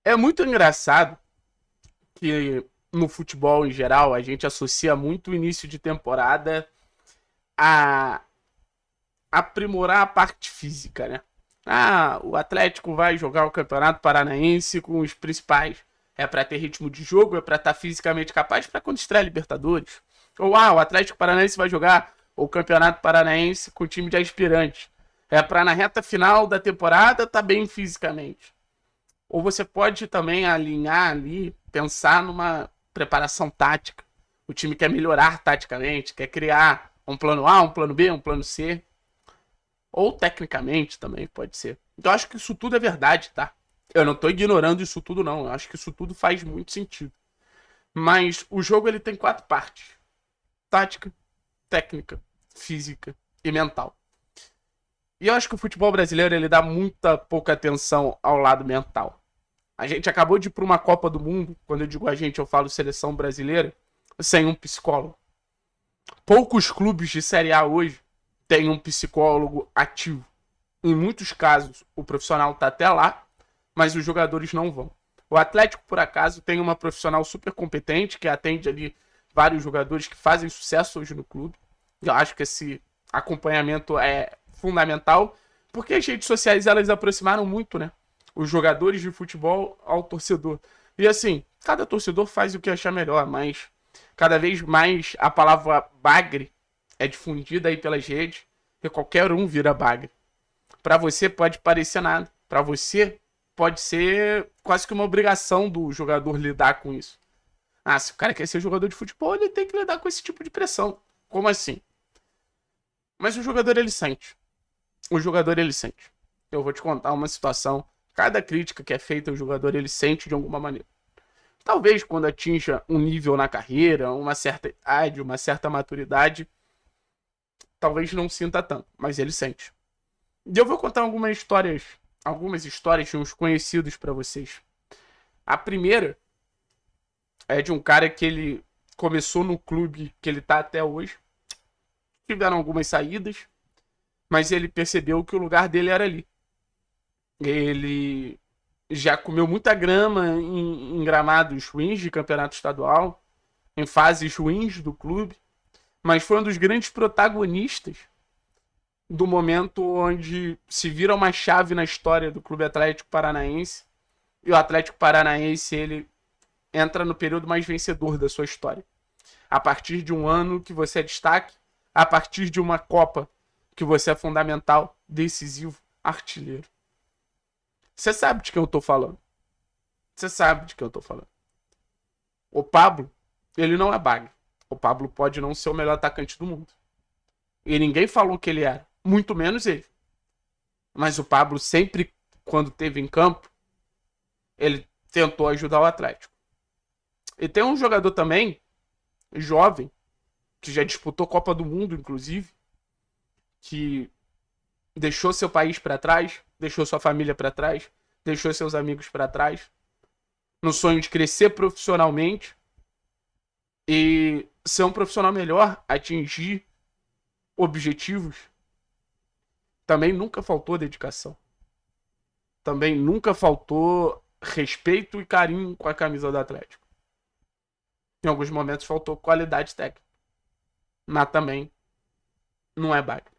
É muito engraçado que no futebol em geral a gente associa muito o início de temporada a aprimorar a parte física, né? Ah, o Atlético vai jogar o Campeonato Paranaense com os principais. É para ter ritmo de jogo, é para estar fisicamente capaz para quando estrear a Libertadores. Ou o Atlético Paranaense vai jogar o Campeonato Paranaense com o time de aspirantes. É para na reta final da temporada estar bem fisicamente. Ou você pode também alinhar ali, pensar numa preparação tática. O time quer melhorar taticamente, quer criar um plano A, um plano B, um plano C. Ou tecnicamente também pode ser. Então eu acho que isso tudo é verdade, tá? Eu não tô ignorando isso tudo, não. Eu acho que isso tudo faz muito sentido. Mas o jogo ele tem 4 partes: tática, técnica, física e mental. E eu acho que o futebol brasileiro ele dá muita pouca atenção ao lado mental. A gente acabou de ir para uma Copa do Mundo, quando eu digo a gente, eu falo seleção brasileira, sem um psicólogo. Poucos clubes de Série A hoje têm um psicólogo ativo. Em muitos casos, o profissional está até lá, mas os jogadores não vão. O Atlético, por acaso, tem uma profissional super competente que atende ali vários jogadores que fazem sucesso hoje no clube. Eu acho que esse acompanhamento é fundamental, porque as redes sociais elas aproximaram muito, né? Os jogadores de futebol ao torcedor. E assim, cada torcedor faz o que achar melhor, mas cada vez mais a palavra bagre é difundida aí pelas redes e qualquer um vira bagre. Para você pode parecer nada, para você pode ser quase que uma obrigação do jogador lidar com isso. Ah, se o cara quer ser jogador de futebol, ele tem que lidar com esse tipo de pressão. Como assim? Mas o jogador ele sente. O jogador ele sente. Eu vou te contar uma situação. Cada crítica que é feita ao jogador ele sente de alguma maneira. Talvez quando atinja um nível na carreira, uma certa idade, uma certa maturidade, talvez não sinta tanto, mas ele sente. E eu vou contar algumas histórias de uns conhecidos para vocês. A primeira é de um cara que ele começou no clube que ele tá até hoje. Tiveram algumas saídas, mas ele percebeu que o lugar dele era ali. Ele já comeu muita grama em gramados ruins de campeonato estadual, em fases ruins do clube, mas foi um dos grandes protagonistas do momento onde se vira uma chave na história do Clube Atlético Paranaense, e o Atlético Paranaense ele entra no período mais vencedor da sua história. A partir de um ano que você é destaque, a partir de uma Copa que você é fundamental, decisivo, artilheiro. Você sabe de quem eu tô falando. Você sabe de quem eu tô falando. O Pablo, ele não é bagre. O Pablo pode não ser o melhor atacante do mundo. E ninguém falou que ele era. Muito menos ele. Mas o Pablo sempre, quando teve em campo, ele tentou ajudar o Atlético. E tem um jogador também, jovem, que já disputou Copa do Mundo, inclusive, que deixou seu país para trás, deixou sua família para trás, deixou seus amigos para trás, no sonho de crescer profissionalmente e ser um profissional melhor, atingir objetivos. Também nunca faltou dedicação. Também nunca faltou respeito e carinho com a camisa do Atlético. Em alguns momentos faltou qualidade técnica. Mas também não é bagre.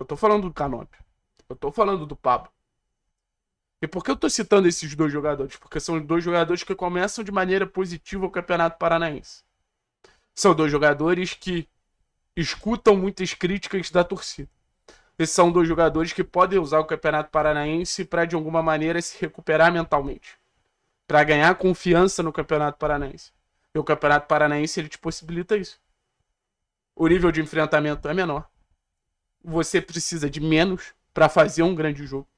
Eu tô falando do Canópio. Eu tô falando do Pablo. E por que eu tô citando esses dois jogadores? Porque são dois jogadores que começam de maneira positiva o Campeonato Paranaense. São dois jogadores que escutam muitas críticas da torcida. Esses são dois jogadores que podem usar o Campeonato Paranaense para de alguma maneira se recuperar mentalmente, para ganhar confiança no Campeonato Paranaense. E o Campeonato Paranaense ele te possibilita isso. O nível de enfrentamento é menor. Você precisa de menos para fazer um grande jogo.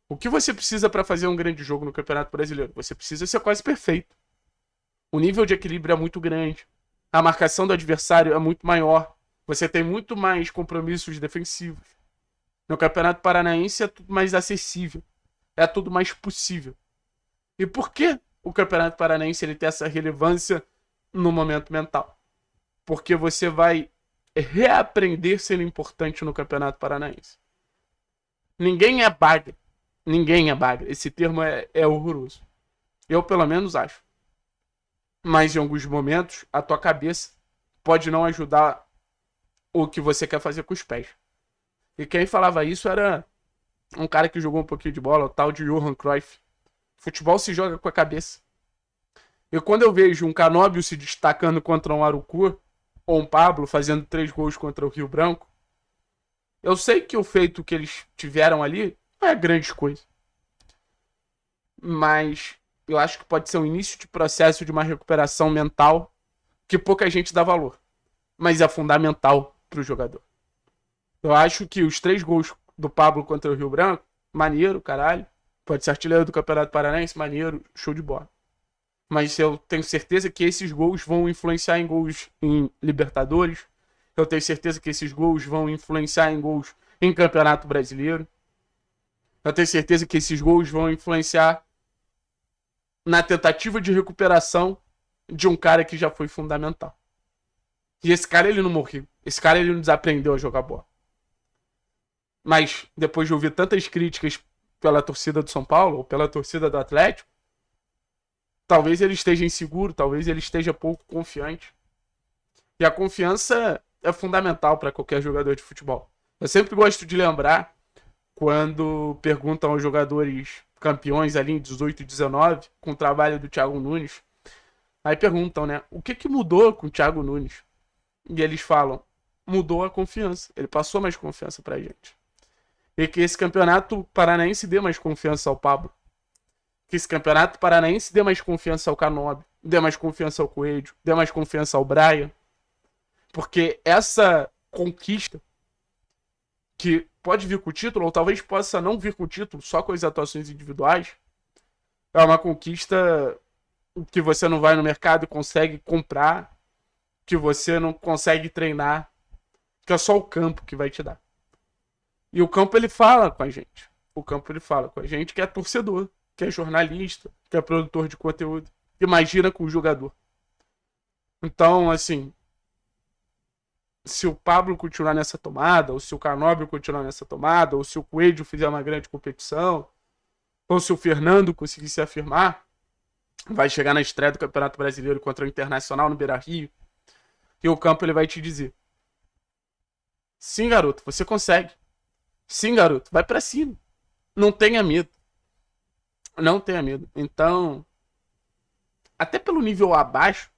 O que você precisa para fazer um grande jogo no Campeonato Brasileiro? Você precisa ser quase perfeito. O nível de equilíbrio é muito grande. A marcação do adversário é muito maior. Você tem muito mais compromissos defensivos. No Campeonato Paranaense é tudo mais acessível. É tudo mais possível. E por que o Campeonato Paranaense ele tem essa relevância no momento mental? Porque você vai reaprender sendo importante no Campeonato Paranaense. Ninguém é bagre. Ninguém é bagre. Esse termo é horroroso. Eu, pelo menos, acho. Mas em alguns momentos, a tua cabeça pode não ajudar o que você quer fazer com os pés. E quem falava isso era um cara que jogou um pouquinho de bola, o tal de Johan Cruyff. Futebol se joga com a cabeça. E quando eu vejo um Canóbio se destacando contra um Arucu, ou um Pablo fazendo 3 gols contra o Rio Branco, eu sei que o feito que eles tiveram ali não é grande coisa. Mas eu acho que pode ser um início de processo de uma recuperação mental que pouca gente dá valor. Mas é fundamental para o jogador. Eu acho que os 3 gols do Pablo contra o Rio Branco, maneiro, caralho. Pode ser artilheiro do Campeonato Paranaense, maneiro, show de bola. Mas eu tenho certeza que esses gols vão influenciar em gols em Libertadores. Eu tenho certeza que esses gols vão influenciar em gols em Campeonato Brasileiro. Eu tenho certeza que esses gols vão influenciar na tentativa de recuperação de um cara que já foi fundamental. E esse cara, ele não morreu. Esse cara, ele não desaprendeu a jogar bola. Mas, depois de ouvir tantas críticas pela torcida do São Paulo, ou pela torcida do Atlético, talvez ele esteja inseguro, talvez ele esteja pouco confiante. E a confiança é fundamental para qualquer jogador de futebol. Eu sempre gosto de lembrar quando perguntam aos jogadores campeões ali em 18 e 19, com o trabalho do Thiago Nunes. Aí perguntam, né? O que mudou com o Thiago Nunes? E eles falam, mudou a confiança. Ele passou mais confiança pra gente. E que esse campeonato paranaense dê mais confiança ao Pablo. Que esse campeonato paranaense dê mais confiança ao Canóbio, dê mais confiança ao Coelho, dê mais confiança ao Brian. Porque essa conquista, que pode vir com o título, ou talvez possa não vir com o título, só com as atuações individuais, é uma conquista que você não vai no mercado e consegue comprar, que você não consegue treinar, que é só o campo que vai te dar. E o campo, ele fala com a gente. O campo, ele fala com a gente que é torcedor, que é jornalista, que é produtor de conteúdo. Imagina com o jogador. Então, assim, se o Pablo continuar nessa tomada, ou se o Canóbio continuar nessa tomada, ou se o Coelho fizer uma grande competição, ou se o Fernando conseguir se afirmar, vai chegar na estreia do Campeonato Brasileiro contra o Internacional no Beira-Rio, e o campo, ele vai te dizer: sim, garoto, você consegue. Sim, garoto, vai pra cima. Não tenha medo. Não tenha medo. Então, até pelo nível abaixo,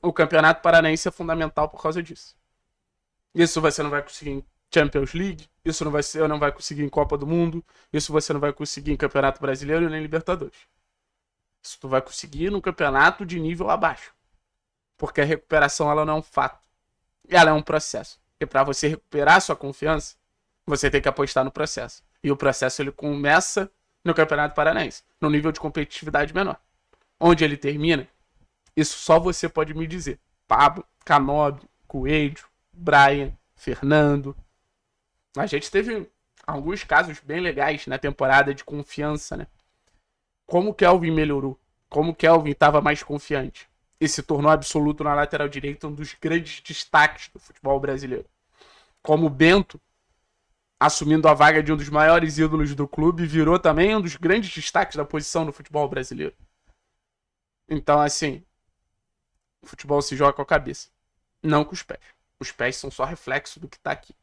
o Campeonato Paranaense é fundamental por causa disso. Isso você não vai conseguir em Champions League, isso você não vai conseguir em Copa do Mundo, isso você não vai conseguir em Campeonato Brasileiro nem Libertadores. Isso tu vai conseguir no campeonato de nível abaixo. Porque a recuperação, ela não é um fato. Ela é um processo. E para você recuperar a sua confiança, você tem que apostar no processo. E o processo, ele começa no Campeonato Paranaense, no nível de competitividade menor. Onde ele termina, isso só você pode me dizer. Pablo, Canóbio, Coelho, Brian, Fernando. A gente teve alguns casos bem legais na temporada de confiança, né? Como o Kelvin melhorou. Como o Kelvin estava mais confiante. E se tornou absoluto na lateral direita, um dos grandes destaques do futebol brasileiro. Como o Bento, assumindo a vaga de um dos maiores ídolos do clube, virou também um dos grandes destaques da posição no futebol brasileiro. Então, assim, o futebol se joga com a cabeça, não com os pés. Os pés são só reflexo do que tá aqui.